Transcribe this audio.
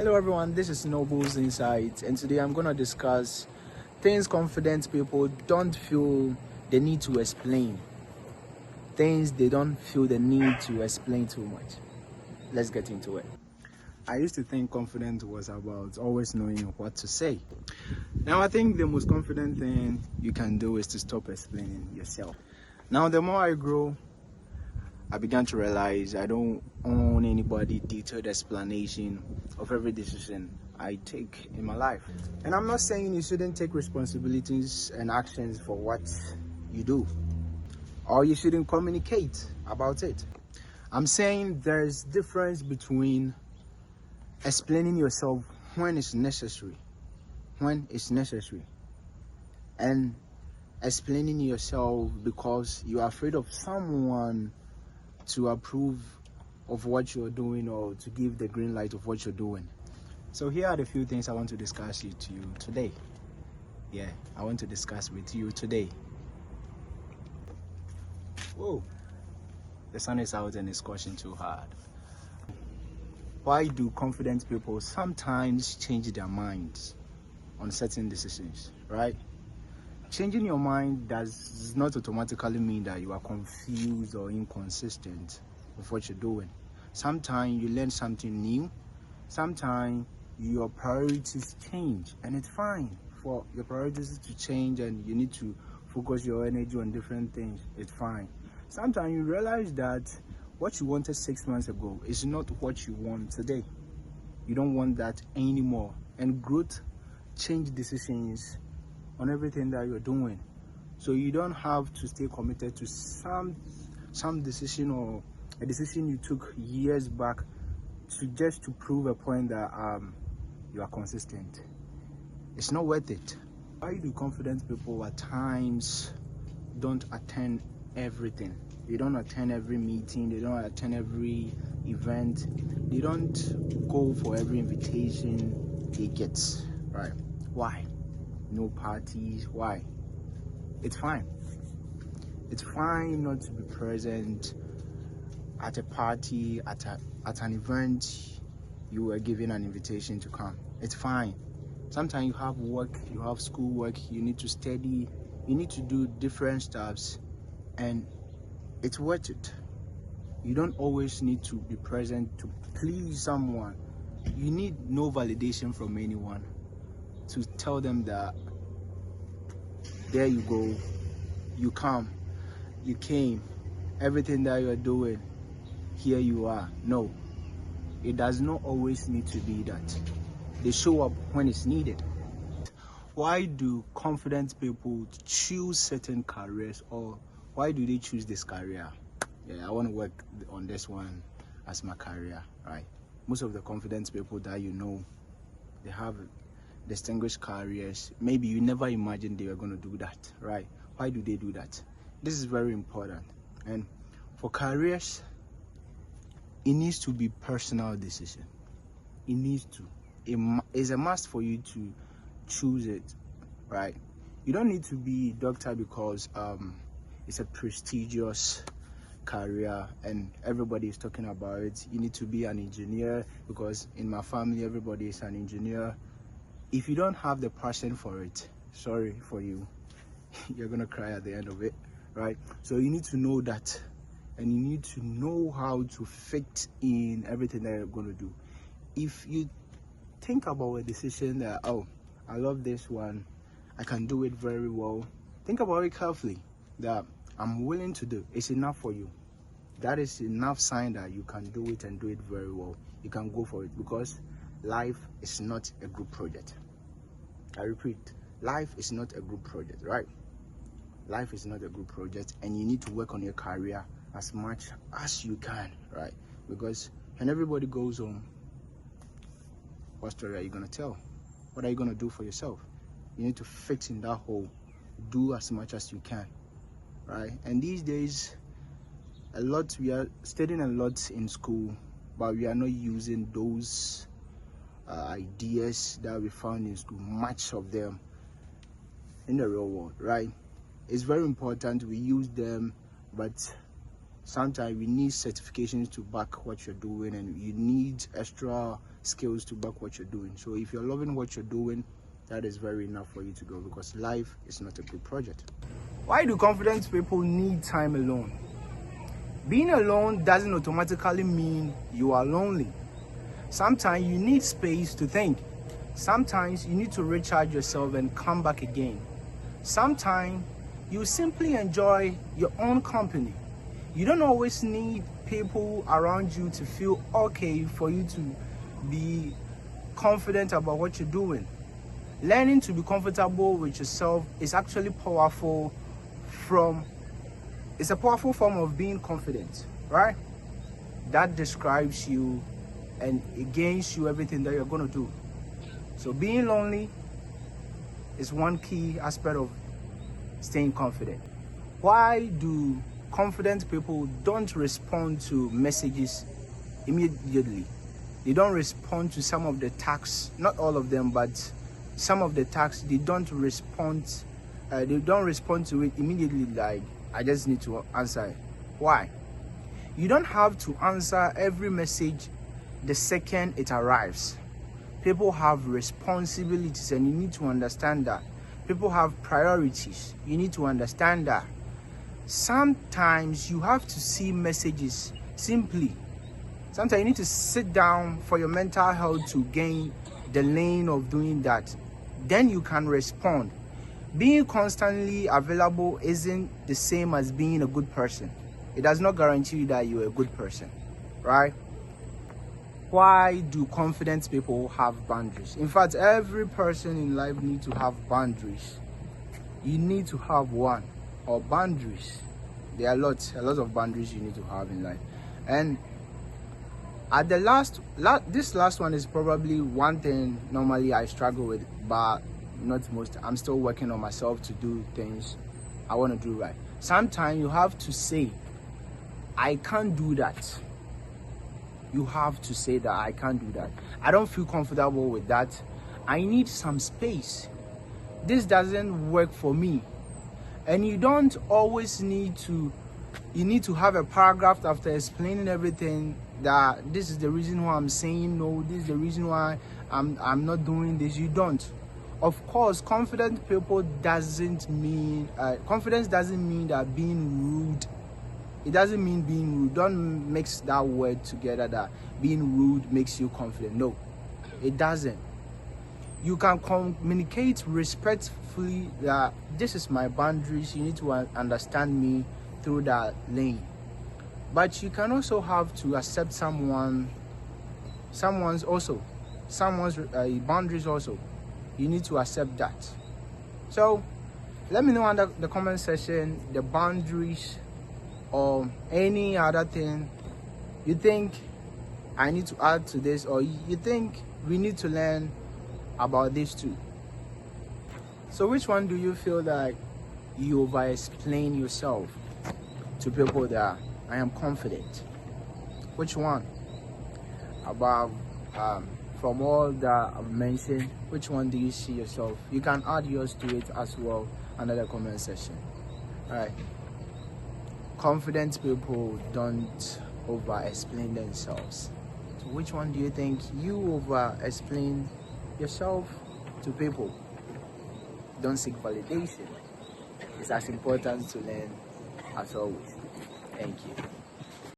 Hello everyone, this is Noble's Insights, and today I'm going to discuss things confident people don't feel the need to explain. Things they don't feel the need to explain too much. Let's get into it. I used to think confidence was about always knowing what to say. Now I think the most confident thing you can do is to stop explaining yourself. Now the more I grow, I began to realize I don't own anybody detailed explanation of every decision I take in my life. And I'm not saying you shouldn't take responsibilities and actions for what you do, or you shouldn't communicate about it. I'm saying there's difference between explaining yourself when it's necessary, and explaining yourself because you are afraid of someone to approve of what you're doing or to give the green light of what you're doing. So here are the few things I want to discuss with you today. I want to discuss with you today. Whoa, the sun is out and it's scorching too hard. Why do confident people sometimes change their minds on certain decisions, right? Changing your mind does not automatically mean that you are confused or inconsistent with what you're doing. Sometimes you learn something new. Sometimes your priorities change, and it's fine for your priorities to change and you need to focus your energy on different things. It's fine. Sometimes you realize that what you wanted 6 months ago is not what you want today. You don't want that anymore. And growth change decisions on everything that you're doing. So you don't have to stay committed to some decision or a decision you took years back to prove a point that you are consistent. It's not worth it. Why do confident people at times don't attend everything? They don't attend every meeting, they don't attend every event, they don't go for every invitation they get, right? Why? No parties. Why? It's fine. It's fine not to be present at a party, at an event you were given an invitation to come. It's fine. Sometimes you have work, you have school work, you need to study, you need to do different stuffs, and it's worth it. You don't always need to be present to please someone. You need no validation from anyone to tell them that there you go, you come, you came, everything that you're doing, here you are. No, it does not always need to be that. They show up when it's needed. Why do confident people choose certain careers, or why do they choose this career? I want to work on this one as my career, right? Most of the confident people that you know, they have distinguished careers. Maybe you never imagined they were going to do that, right? Why do they do that? This is very important. And for careers, it needs to be personal decision. It needs to. It's a must for you to choose it, right? You don't need to be a doctor because it's a prestigious career and everybody is talking about it. You need to be an engineer because in my family everybody is an engineer. If you don't have the passion for it, sorry for you, you're gonna cry at the end of it, right? So you need to know that, and you need to know how to fit in everything that you're gonna do. If you think about a decision that, oh, I love this one, I can do it very well, think about it carefully, that I'm willing to do, it's enough for you. That is enough sign that you can do it and do it very well. You can go for it, because life is not a group project. I repeat, life is not a group project, right? Life is not a group project, and you need to work on your career as much as you can, right? Because when everybody goes home, what story are you going to tell? What are you going to do for yourself? You need to fit in that hole. Do as much as you can, right? And these days, we are studying a lot in school, but we are not using those ideas that we found in school, much of them in the real world, right? It's very important we use them, but sometimes we need certifications to back what you're doing, and you need extra skills to back what you're doing. So if you're loving what you're doing, that is very enough for you to go, because life is not a group project. Why do confident people need time alone? Being alone doesn't automatically mean you are lonely. Sometimes you need space to think. Sometimes you need to recharge yourself and come back again. Sometimes you simply enjoy your own company. You don't always need people around you to feel okay for you to be confident about what you're doing. Learning to be comfortable with yourself is actually powerful. It's a powerful form of being confident, right? That describes you and it gains you everything that you're going to do. So being lonely is one key aspect of staying confident. Why do confident people don't respond to messages immediately? They don't respond to some of the tasks, not all of them, but some of the tasks they don't respond to it immediately. Like, I just need to answer it. Why? You don't have to answer every message the second it arrives. People have responsibilities and you need to understand that. People have priorities. You need to understand that. Sometimes you have to see messages simply. Sometimes you need to sit down for your mental health to gain the lane of doing that. Then you can respond. Being constantly available isn't the same as being a good person. It does not guarantee that you're a good person, right? Why do confident people have boundaries? In fact, every person in life needs to have boundaries. You need to have one, or boundaries. There are a lot of boundaries you need to have in life. And at the this last one is probably one thing normally I struggle with, but not most. I'm still working on myself to do things I want to do right. Sometimes you have to say, I can't do that. You have to say that I can't do that. I don't feel comfortable with that. I need some space. This doesn't work for me. And you don't always need to have a paragraph after explaining everything that this is the reason why I'm saying no, this is the reason why I'm not doing this. You don't. Of course, confident people confidence doesn't mean that being rude. It doesn't mean being rude. Don't mix that word together that being rude makes you confident. No, it doesn't. You can communicate respectfully that this is my boundaries. You need to understand me through that lane. But you can also have to accept someone's boundaries also. You need to accept that. So let me know under the comment section the boundaries or any other thing you think I need to add to this, or you think we need to learn about this too. So which one do you feel that you over-explain yourself to people that I am confident? Which one? About from all that I've mentioned, which one do you see yourself? You can add yours to it as well under the comment section. All right. Confident people don't over-explain themselves. So which one do you think you over-explain yourself to people? Don't seek validation. It's as important to learn as always. Thank you.